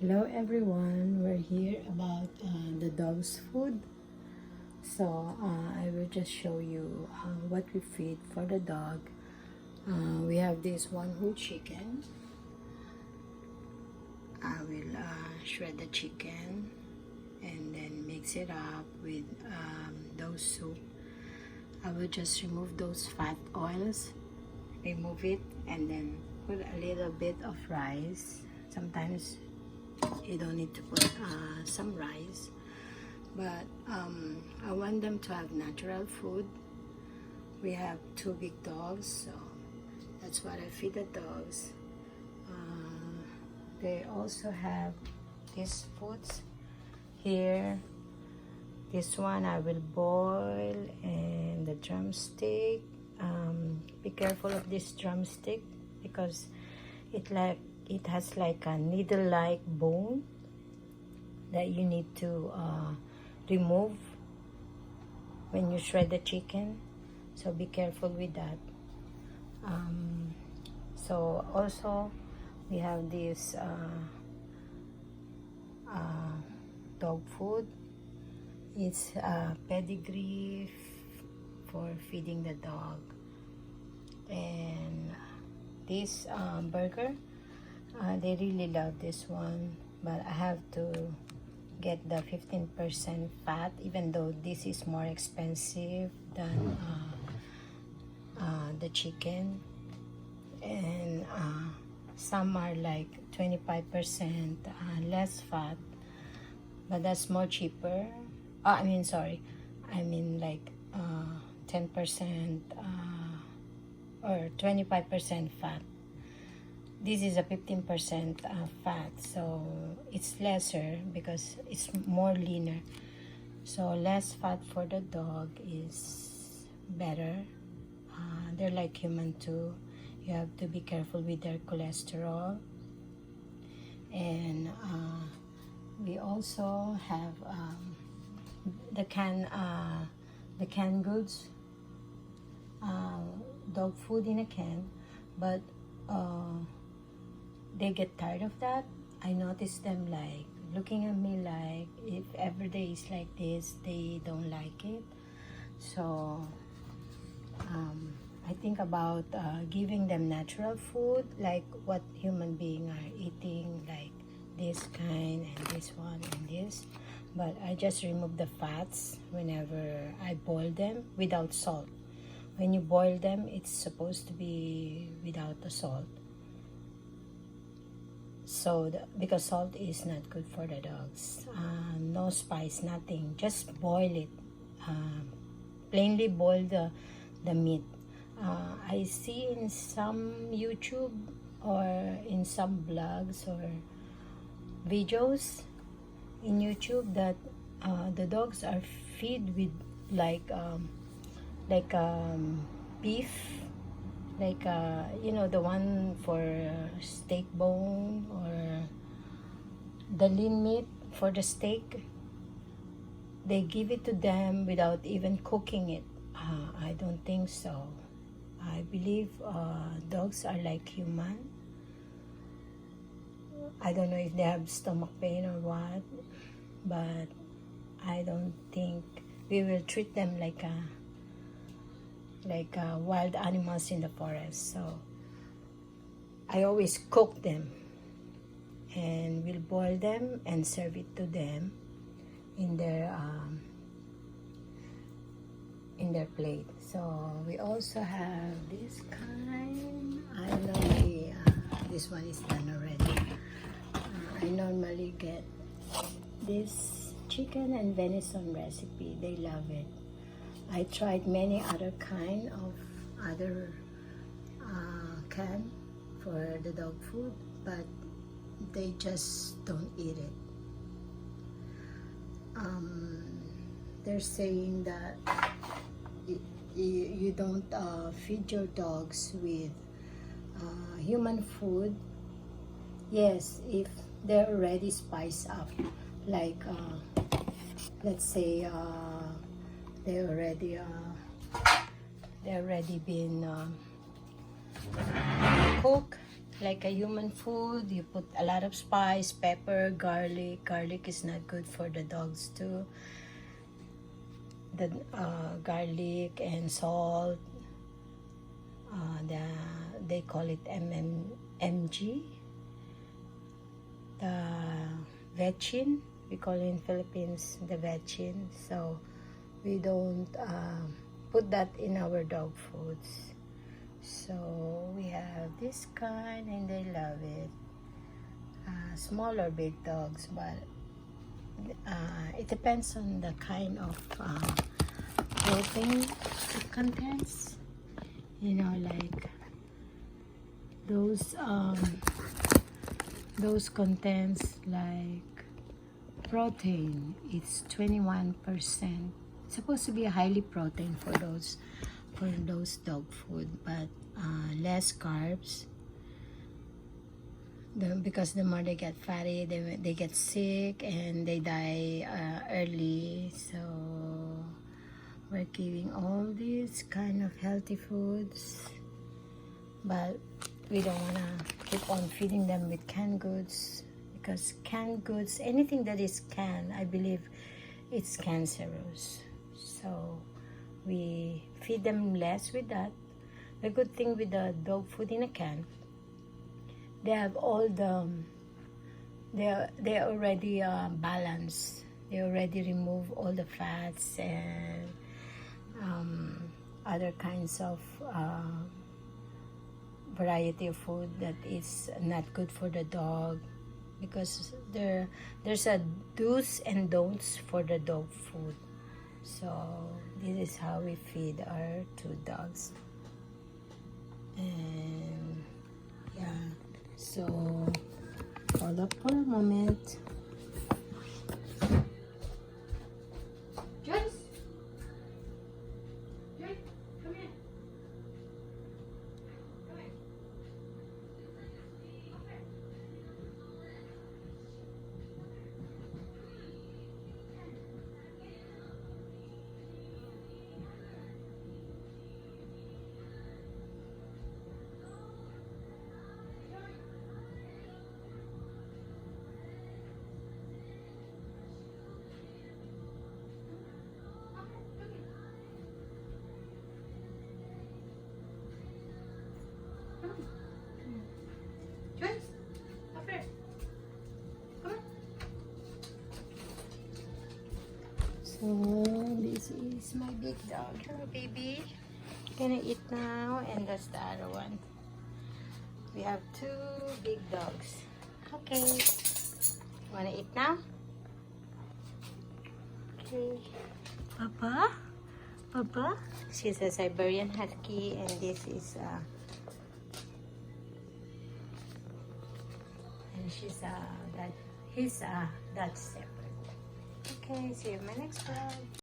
Hello everyone, we're here about the dog's food. So I will just show you what we feed for the dog. We have this one whole chicken. I will shred the chicken and then mix it up with those soup. I will just remove those fat oils, remove it, and then put a little bit of rice. Sometimes you don't need to put some rice, but I want them to have natural food. We have two big dogs, so that's what I feed the dogs. They also have these foods here. This one I will boil, and the drumstick. Be careful of this drumstick because it has like a needle-like bone that you need to remove when you shred the chicken, so be careful with that. So also we have this dog food. It's pedigree for feeding the dog, and this burger, they really love this one, but I have to get the 15% fat, even though this is more expensive than the chicken, and some are like 25% less fat, but that's more cheaper. I mean like 10% or 25% fat. This is a 15% fat, so it's lesser because it's more leaner. So less fat for the dog is better. They're like human too. You have to be careful with their cholesterol. And we also have the canned goods, dog food in a can, but they get tired of that. I notice them like looking at me like if every day is like this, they don't like it. So I think about giving them natural food, like what human beings are eating, like this kind and this one and this. But I just remove the fats whenever I boil them without salt. When you boil them, it's supposed to be without the salt. So because salt is not good for the dogs. No spice, nothing. Just boil it. Plainly boil the meat. I see in some YouTube or in some blogs or videos in YouTube that the dogs are fed with like beef, like you know, the one for steak bone or the lean meat for the steak. They give it to them without even cooking it. I don't think so. I believe dogs are like human. I don't know if they have stomach pain or what, but I don't think we will treat them like wild animals in the forest. So I always cook them, and we'll boil them and serve it to them in their plate. So we also have this kind. I know this one is done already. I normally get this chicken and venison recipe. They love it. I tried many other kind of other can for the dog food, but they just don't eat it. They're saying that you don't feed your dogs with human food. Yes, if they're already spiced up, like let's say they already been cooked like a human food. You put a lot of spice, pepper, garlic. Garlic is not good for the dogs too. The garlic and salt. They call it MG. The vetchin, we call it in Philippines the vetchin. So we don't put that in our dog foods. So we have this kind and they love it. Small or big dogs, but it depends on the kind of protein it contains. You know, like those contents like protein. It's 21%. It's supposed to be a highly protein for those dog food, but less carbs. Because the more they get fatty, they get sick and they die early. So we're giving all these kind of healthy foods, but we don't want to keep on feeding them with canned goods, because canned goods, anything that is canned, I believe it's cancerous. So we feed them less with that. The good thing with the dog food in a can, they have all they're already balanced. They already remove all the fats and other kinds of variety of food that is not good for the dog, because there's a do's and don'ts for the dog food. So this is how we feed our 2 dogs. And yeah, so hold up for a moment. Joyce, come here. Joyce, up here. Come on. So this is my big dog. Hello, baby. Gonna eat now, and that's the other one. We have 2 big dogs. Okay. Wanna eat now? Okay. Papa? Papa? She's a Siberian Husky, and this is and she's he's Dutch Shepherd. Okay, see you in my next vlog.